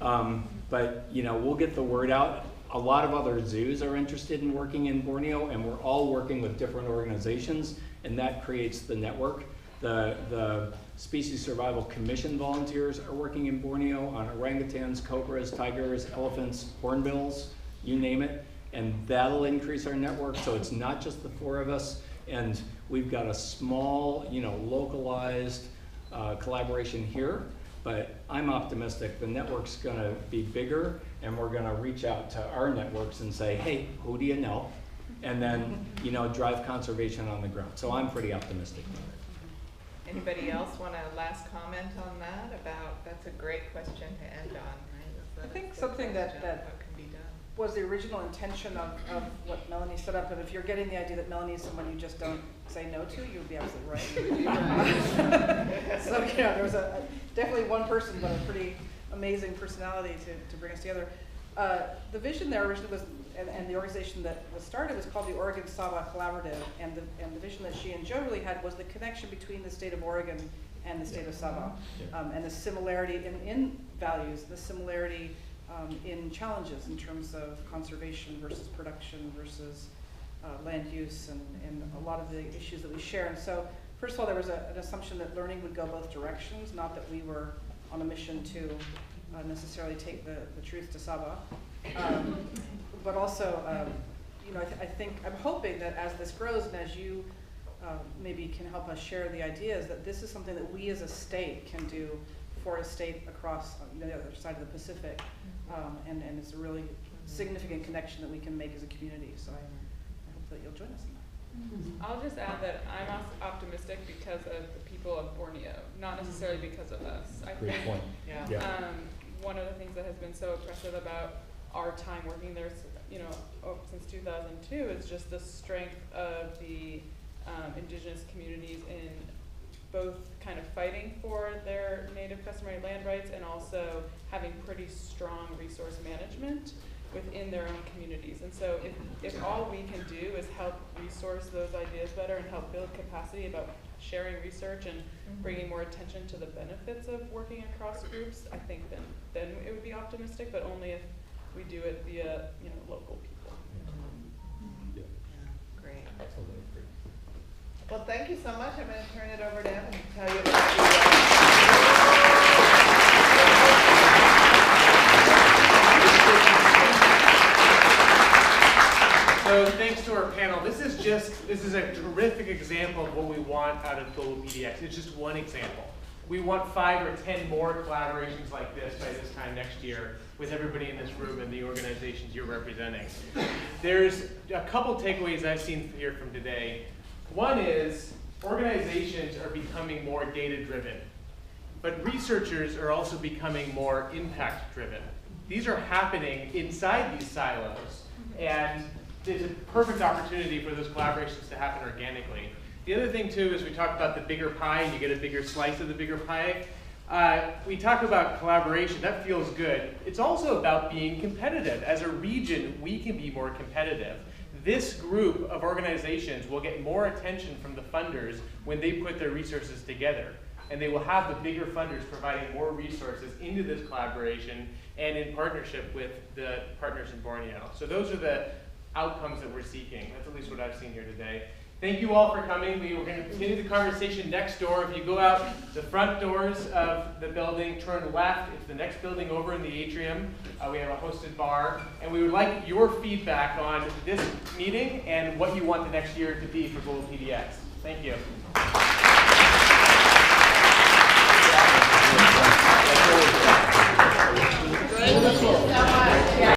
But we'll get the word out. A lot of other zoos are interested in working in Borneo, and we're all working with different organizations, and that creates the network. The Species Survival Commission volunteers are working in Borneo on orangutans, cobras, tigers, elephants, hornbills, you name it, and that'll increase our network. So it's not just the four of us, and we've got a small, localized collaboration here. But I'm optimistic the network's going to be bigger, and we're going to reach out to our networks and say, hey, who do you know? And then, drive conservation on the ground. So I'm pretty optimistic about it. Anybody else want a last comment on that? That's a great question to end on, right? I think something that what can be done was the original intention of what Melanie set up, and if you're getting the idea that Melanie is someone you just don't say no to, you'd be absolutely right. So there was definitely one person, but a pretty amazing personality to bring us together. The vision there originally was, and the organization that was started was called the Oregon Sava Collaborative, and the vision that she and Joe really had was the connection between the state of Oregon and the state of Sava, and the similarity in values, the similarity in challenges in terms of conservation versus production versus land use and a lot of the issues that we share. And so, first of all, there was an assumption that learning would go both directions, not that we were on a mission to necessarily take the truth to Sava. But also, I think, I'm hoping that as this grows and as you maybe can help us share the ideas, that this is something that we as a state can do for a state across the other side of the Pacific. And it's a really significant connection that we can make as a community. So I hope that you'll join us in that. I'll just add that I'm optimistic because of the people of Borneo, not necessarily because of us. Great point. Yeah. One of the things that has been so impressive about our time working there, since 2002, is just the strength of the indigenous communities in both kind of fighting for their native customary land rights and also having pretty strong resource management within their own communities. And so if all we can do is help resource those ideas better and help build capacity about sharing research and bringing more attention to the benefits of working across groups, I think then it would be optimistic, but only if we do it via local people. Yeah. Great. Absolutely. Well, thank you so much. I'm going to turn it over to Evan to tell you about So thanks to our panel. This is a terrific example of what we want out of GlobalPDX. It's just one example. We want 5 or 10 more collaborations like this by this time next year with everybody in this room and the organizations you're representing. There's a couple takeaways I've seen here from today. One is organizations are becoming more data-driven, but researchers are also becoming more impact-driven. These are happening inside these silos, and it's a perfect opportunity for those collaborations to happen organically. The other thing, too, is we talk about the bigger pie, and you get a bigger slice of the bigger pie. We talk about collaboration. That feels good. It's also about being competitive. As a region, we can be more competitive. This group of organizations will get more attention from the funders when they put their resources together. and they will have the bigger funders providing more resources into this collaboration and in partnership with the partners in Borneo. So those are the outcomes that we're seeking. That's at least what I've seen here today. Thank you all for coming. We are going to continue the conversation next door. If you go out the front doors of the building, turn left. It's the next building over in the atrium. We have a hosted bar. And we would like your feedback on this meeting and what you want the next year to be for GlobalPDX. Thank you.